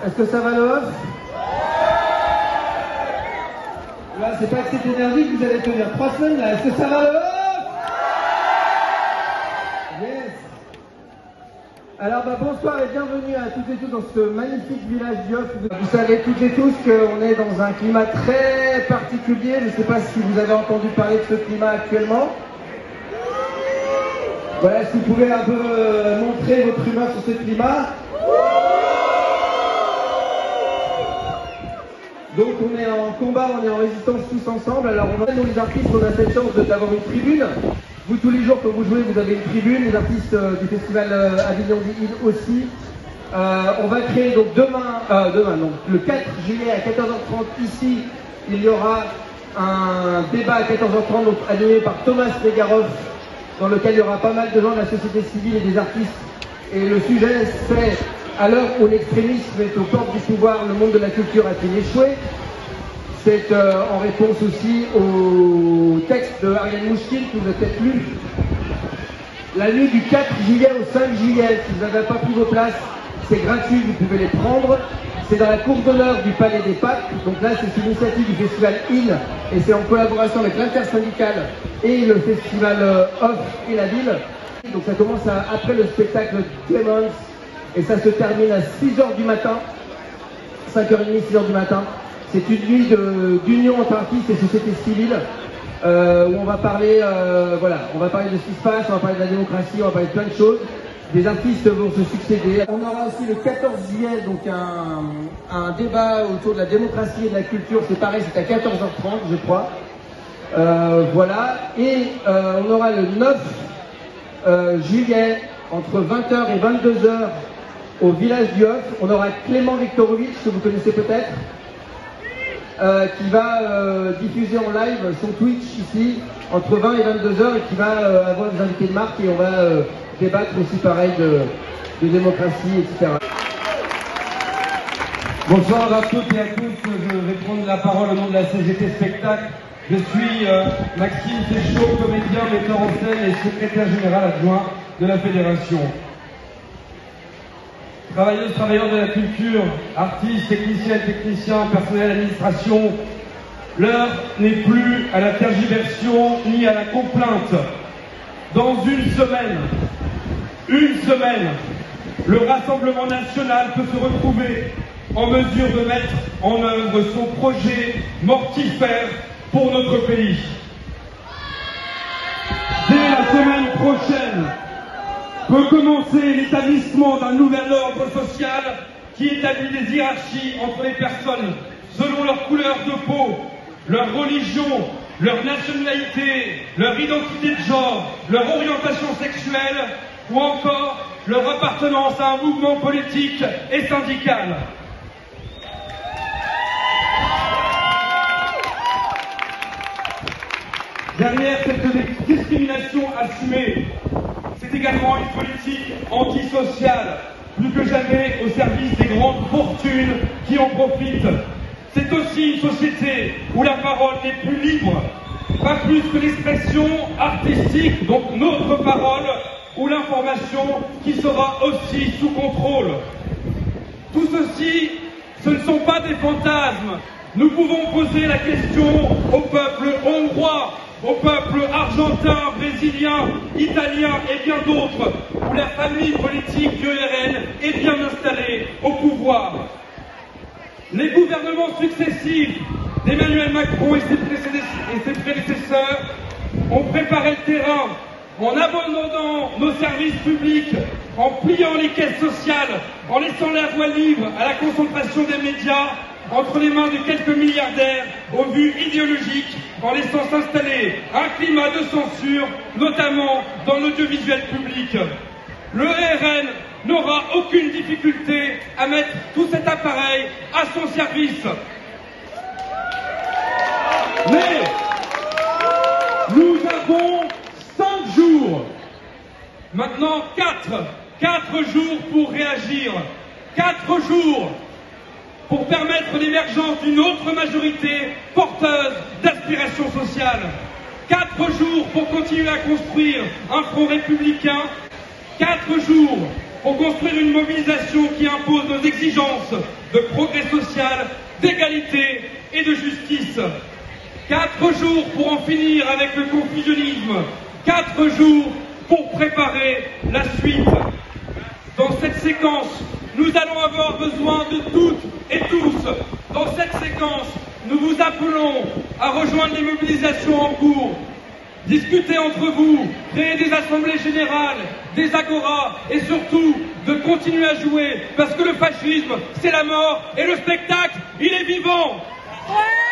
Est-ce que ça va le off? Là, c'est pas avec cette énergie que vous allez tenir 3 semaines là. Est-ce que ça va le off? Yes. Alors bonsoir et bienvenue à toutes et tous dans ce magnifique village d'Yoff. Vous savez toutes et tous qu'on est dans un climat très particulier. Je ne sais pas si vous avez entendu parler de ce climat actuellement. Voilà, si vous pouvez un peu montrer votre humeur sur ce climat. Donc on est en combat, on est en résistance tous ensemble. Alors nous les artistes, on a cette chance d'avoir une tribune. Vous tous les jours quand vous jouez, vous avez une tribune. Les artistes du festival Avignon Did aussi. On va créer donc le 4 juillet à 14h30 ici, il y aura un débat à 14h30 donc animé par Thomas Negaroff, dans lequel il y aura pas mal de gens de la société civile et des artistes. Et le sujet c'est à l'heure où l'extrémisme est aux portes du pouvoir, le monde de la culture a-t-il échoué? C'est en réponse aussi au texte de Ariane Mouchkine que vous avez peut-être lu. La nuit du 4 juillet au 5 juillet, si vous n'avez pas pris vos places, c'est gratuit, vous pouvez les prendre. C'est dans la cour d'honneur du Palais des Papes. Donc là, c'est une initiative du festival IN et c'est en collaboration avec l'intersyndicale et le festival OFF et la ville. Donc ça commence après le spectacle Demons et ça se termine à 6h du matin, 5h30, 6h du matin. C'est une nuit d'union entre artistes et société civile où on va parler, on va parler de ce qui se passe, on va parler de la démocratie, on va parler de plein de choses. Des artistes vont se succéder. On aura aussi le 14 juillet donc un débat autour de la démocratie et de la culture. C'est pareil, c'est à 14h30 je crois. Voilà. Et on aura le 9 juillet entre 20h et 22h au village d'Yoff. On aura Clément Viktorovitch, que vous connaissez peut-être, qui va diffuser en live son Twitch ici entre 20 et 22h et qui va avoir des invités de marque et on va débattre aussi pareil de démocratie, etc. Bonsoir à toutes et à tous, je vais prendre la parole au nom de la CGT Spectacle. Je suis Maxime Séchaud, comédien, metteur en scène et secrétaire général adjoint de la fédération. Travailleuses, travailleurs de la culture, artistes, techniciennes, techniciens, personnel, administration, l'heure n'est plus à la tergiversion ni à la complainte. Dans une semaine, le Rassemblement national peut se retrouver en mesure de mettre en œuvre son projet mortifère pour notre pays. Dès la semaine prochaine, peut commencer l'établissement d'un nouvel ordre social qui établit des hiérarchies entre les personnes selon leur couleur de peau, leur religion, leur nationalité, leur identité de genre, leur orientation sexuelle ou encore leur appartenance à un mouvement politique et syndical. Derrière cette discrimination assumée, c'est également une politique antisociale, plus que jamais au service des grandes fortunes qui en profitent. C'est aussi une société où la parole n'est plus libre, pas plus que l'expression artistique, donc notre parole, ou l'information qui sera aussi sous contrôle. Tout ceci, ce ne sont pas des fantasmes. Nous pouvons poser la question au peuple hongrois, au peuple argentin, brésilien, italien et bien d'autres, où la famille politique du RN est bien installée au pouvoir. Les gouvernements successifs d'Emmanuel Macron et ses prédécesseurs ont préparé le terrain en abandonnant nos services publics, en pliant les caisses sociales, en laissant la voie libre à la concentration des médias entre les mains de quelques milliardaires aux vues idéologiques, en laissant s'installer un climat de censure, notamment dans l'audiovisuel public. Le RN n'aura aucune difficulté à mettre tout cet appareil à son service. Mais nous avons 5 jours, maintenant 4 jours pour réagir, 4 jours pour permettre l'émergence d'une autre majorité porteuse d'aspirations sociales. 4 jours pour continuer à construire un front républicain. 4 jours pour construire une mobilisation qui impose nos exigences de progrès social, d'égalité et de justice. 4 jours pour en finir avec le confusionnisme, 4 jours pour préparer la suite. Dans cette séquence, nous allons avoir besoin de toutes et tous. Dans cette séquence, nous vous appelons à rejoindre les mobilisations en cours. Discutez entre vous, créer des assemblées générales, des agoras et surtout de continuer à jouer parce que le fascisme, c'est la mort et le spectacle, il est vivant. Ouais.